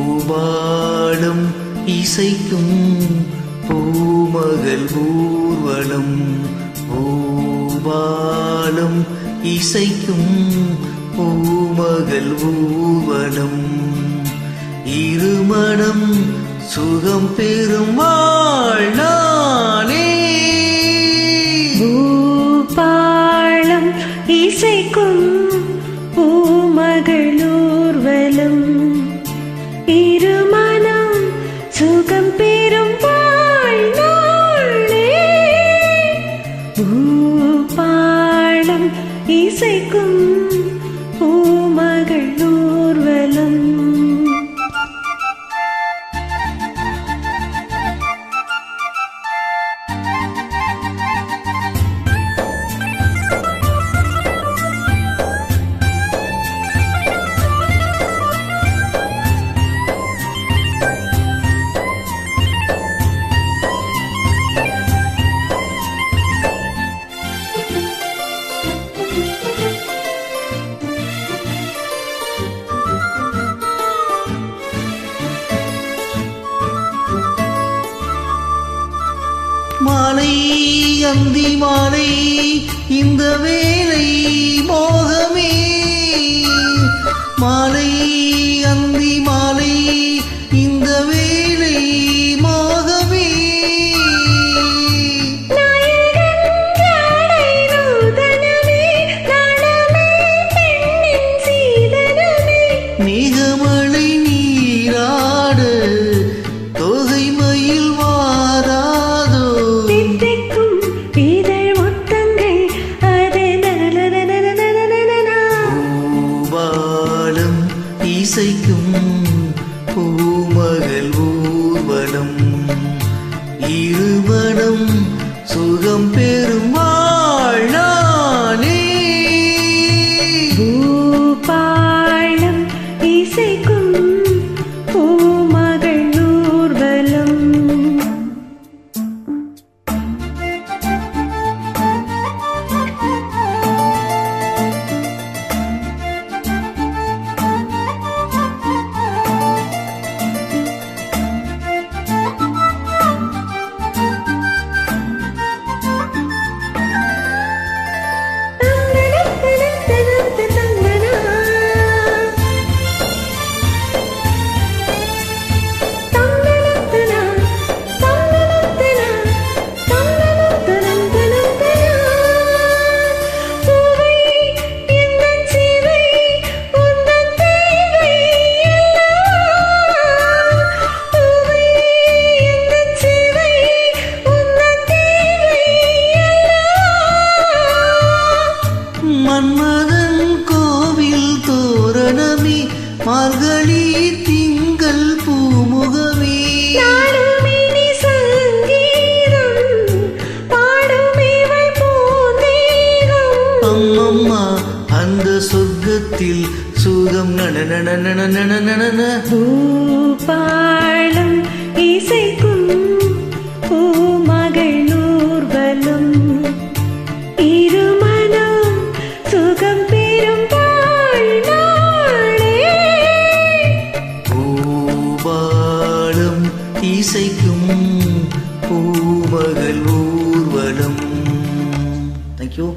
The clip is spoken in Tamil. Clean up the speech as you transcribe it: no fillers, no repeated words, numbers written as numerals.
பூபாலம் இசைக்கும் பூமகள் ஊர்வலம். பூபாலம் இசைக்கும் பூமகள் ஊர்வலம். இருமணம் சுகம் பெறும் வாழ்நாளே. பூபாலம் இசைக்கும் பூமகள் ஊர்வலம். இருமணம் சுகம் பெறும் வாழ்நாளே. பூபாலம் இசைக்கும் பூமகள் ஊர்வலம். மாலை அந்தி மாலை இந்த வேலை மோகமே. மாலை அந்தி மாலை இந்த வேலை மோகமே. மேகமழை நீராட தொகை மயில் வாராதோ. பூபாலம் இசைக்கும் பூமகள் ஊர்வலம். இருமணம் சுகம் பெறும் வாழ்நாளே. பூபாலம் இசைக்கும் பூமகள் ஊர்வலம். மன்மதன் கோவில் தோரணமே மார்கழி திங்கள் பூமுகமே. அம்மம்மா அந்த சொர்க்கத்தில் சுகம் நன. பூபாலம் இசைக்கும் பூமகள் ஊர்வலம். இருமணம் சுகம் பெறும் வாழ்நாளே. பூபாலம் இசைக்கும் பூமகள் ஊர்வலம். தேங்க்யூ.